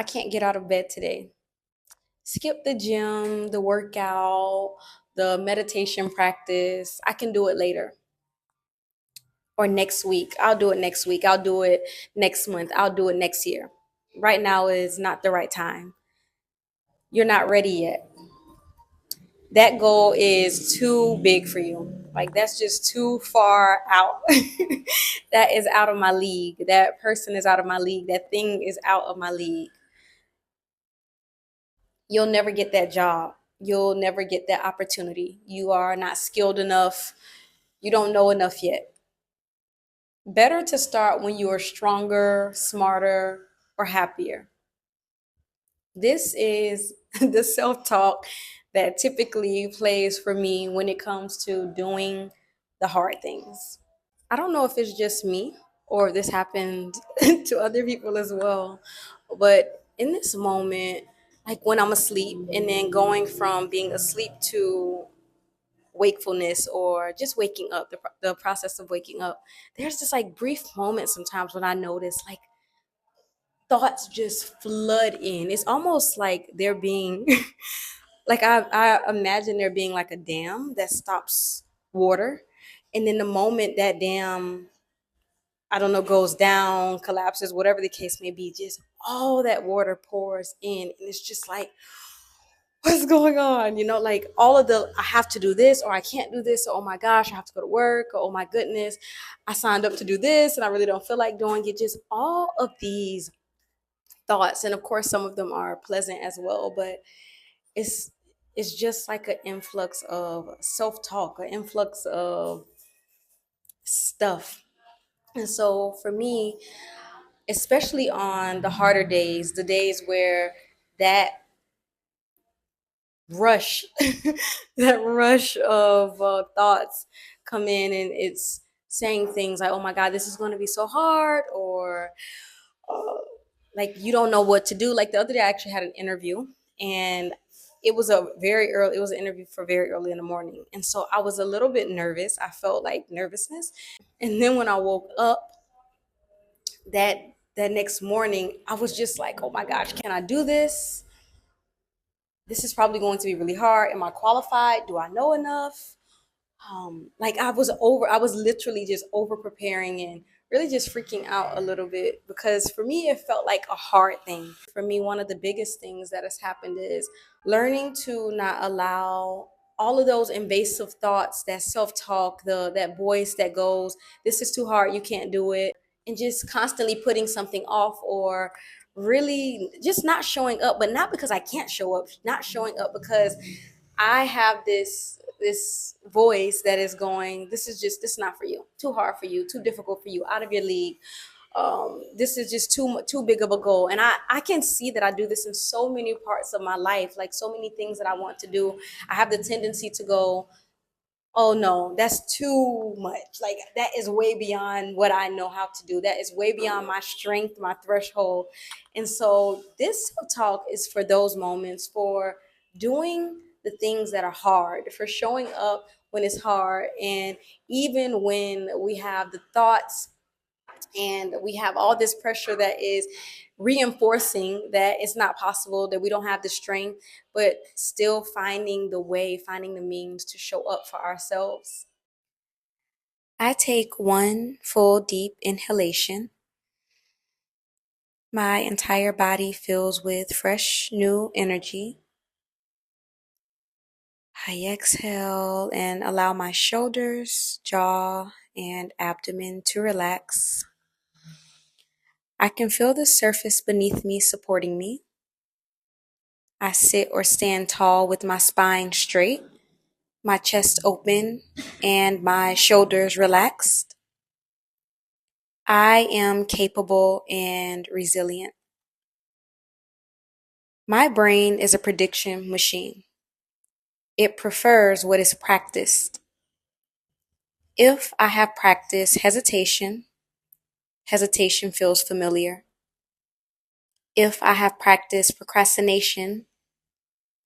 I can't get out of bed today. Skip the gym, the workout, the meditation practice. I can do it later or next week. I'll do it next week. I'll do it next month. I'll do it next year. Right now is not the right time. You're not ready yet. That goal is too big for you. Like that's just too far out. That is out of my league. That person is out of my league. That thing is out of my league. You'll never get that job. You'll never get that opportunity. You are not skilled enough. You don't know enough yet. Better to start when you are stronger, smarter, or happier. This is the self talk that typically plays for me when it comes to doing the hard things. I don't know if it's just me or if this happened to other people as well, but in this moment, like when I'm asleep and then going from being asleep to wakefulness or just waking up, the process of waking up, there's this like brief moment sometimes when I notice like thoughts just flood in. It's almost like they're being like I imagine there being like a dam that stops water, and then the moment that dam, I don't know, goes down, collapses, whatever the case may be, just all that water pours in, and it's just like, what's going on? Like all of the, I have to do this, or I can't do this, or oh my gosh, I have to go to work, or oh my goodness, I signed up to do this, and I really don't feel like doing it. Just all of these thoughts, and of course, some of them are pleasant as well, but it's it's just like an influx of self-talk, an influx of stuff. And so for me, especially on the harder days, the days where that rush, that rush of thoughts come in, and it's saying things like, "Oh my God, this is going to be so hard," or uh, like you don't know what to do. Like the other day, I actually had an interview, and it was a very early. It was an interview for very early in the morning, and so I was a little bit nervous. I felt like nervousness, and then when I woke up that that next morning, I was just like, oh my gosh, can I do this? This is probably going to be really hard. Am I qualified? Do I know enough? Like I was literally just over preparing and really just freaking out a little bit, because for me it felt like a hard thing. For me, one of the biggest things that has happened is learning to not allow all of those invasive thoughts, that self-talk, that voice that goes, this is too hard, you can't do it, and just constantly putting something off, or really just not showing up, but not because I can't show up, not showing up because I have this voice that is going, this is not for you, too hard for you, too difficult for you, out of your league. This is just too big of a goal, and I can see that I do this in so many parts of my life, like so many things that I want to do. I have the tendency to go, oh no, that's too much. Like that is way beyond what I know how to do. That is way beyond my strength, my threshold. And so this talk is for those moments, for doing the things that are hard, for showing up when it's hard. And even when we have the thoughts and we have all this pressure that is reinforcing that it's not possible, that we don't have the strength, but still finding the way, finding the means to show up for ourselves. I take one full deep inhalation. My entire body fills with fresh new energy. I exhale and allow my shoulders, jaw, and abdomen to relax. I can feel the surface beneath me supporting me. I sit or stand tall with my spine straight, my chest open, and my shoulders relaxed. I am capable and resilient. My brain is a prediction machine. It prefers what is practiced. If I have practiced hesitation, hesitation feels familiar. If I have practiced procrastination,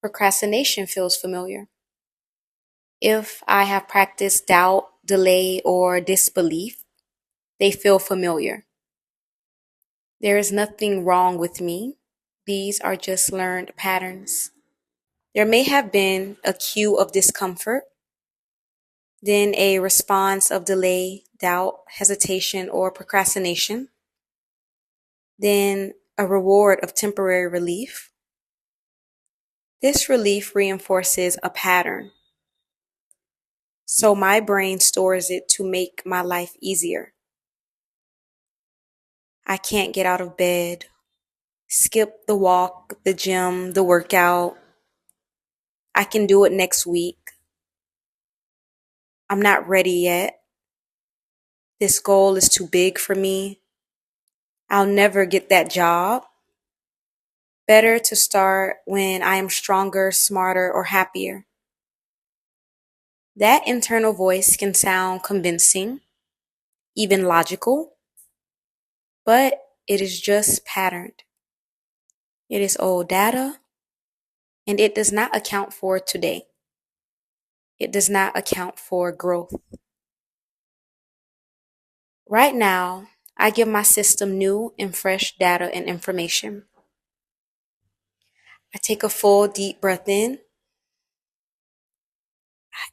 procrastination feels familiar. If I have practiced doubt, delay, or disbelief, they feel familiar. There is nothing wrong with me. These are just learned patterns. There may have been a cue of discomfort, then a response of delay, doubt, hesitation, or procrastination, then a reward of temporary relief. This relief reinforces a pattern, so my brain stores it to make my life easier. I can't get out of bed, skip the walk, the gym, the workout. I can do it next week. I'm not ready yet. This goal is too big for me. I'll never get that job. Better to start when I am stronger, smarter, or happier. That internal voice can sound convincing, even logical, but it is just patterned. It is old data, and it does not account for today. It does not account for growth. Right now, I give my system new and fresh data and information. I take a full deep breath in.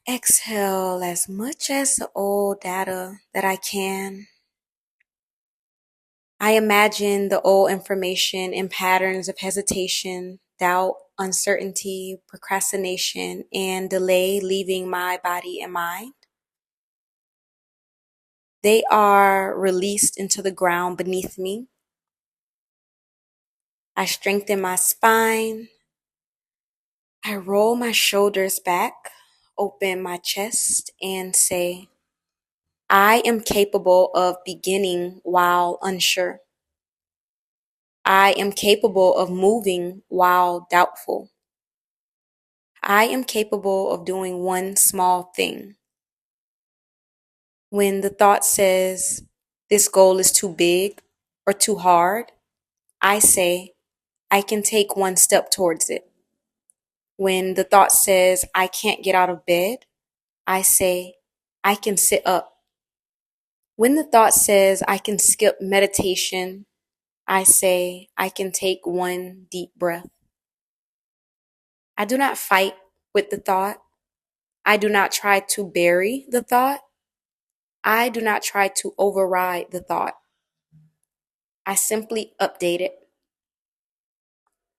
I exhale as much as the old data that I can. I imagine the old information and patterns of hesitation, doubt, uncertainty, procrastination, and delay leaving my body and mind. They are released into the ground beneath me. I strengthen my spine. I roll my shoulders back, open my chest, and say, I am capable of beginning while unsure. I am capable of moving while doubtful. I am capable of doing one small thing. When the thought says, this goal is too big or too hard, I say, I can take one step towards it. When the thought says, I can't get out of bed, I say, I can sit up. When the thought says, I can skip meditation, I say, I can take one deep breath. I do not fight with the thought. I do not try to bury the thought. I do not try to override the thought. I simply update it.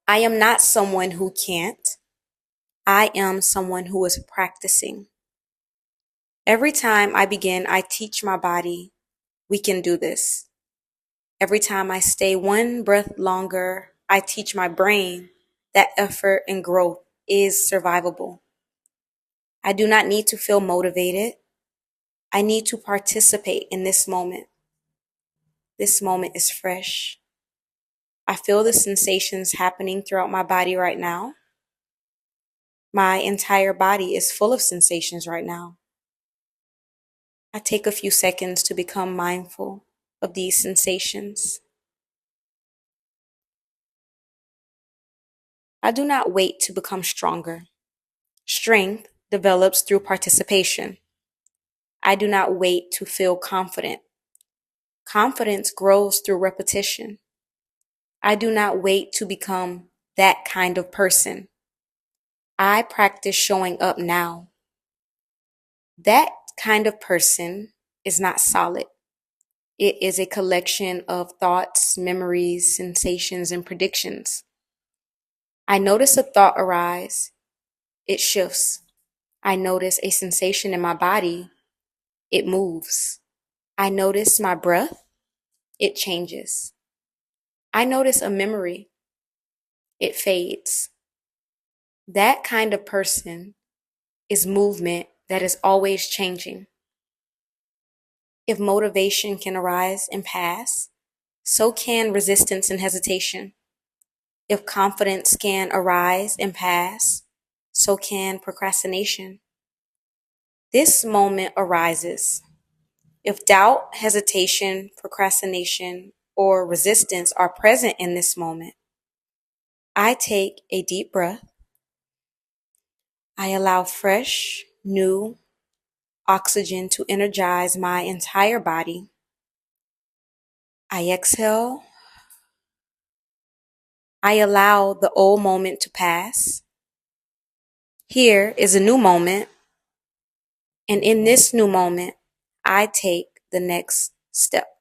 I am not someone who can't. I am someone who is practicing. Every time I begin, I teach my body, we can do this. Every time I stay one breath longer, I teach my brain that effort and growth is survivable. I do not need to feel motivated. I need to participate in this moment. This moment is fresh. I feel the sensations happening throughout my body right now. My entire body is full of sensations right now. I take a few seconds to become mindful of these sensations. I do not wait to become stronger. Strength develops through participation. I do not wait to feel confident. Confidence grows through repetition. I do not wait to become that kind of person. I practice showing up now. That kind of person is not solid. It is a collection of thoughts, memories, sensations, and predictions. I notice a thought arise. It shifts. I notice a sensation in my body. It moves. I notice my breath. It changes. I notice a memory. It fades. That kind of person is movement that is always changing. If motivation can arise and pass, so can resistance and hesitation. If confidence can arise and pass, so can procrastination. This moment arises. If doubt, hesitation, procrastination, or resistance are present in this moment, I take a deep breath. I allow fresh, new oxygen to energize my entire body. I exhale. I allow the old moment to pass. Here is a new moment. And in this new moment, I take the next step.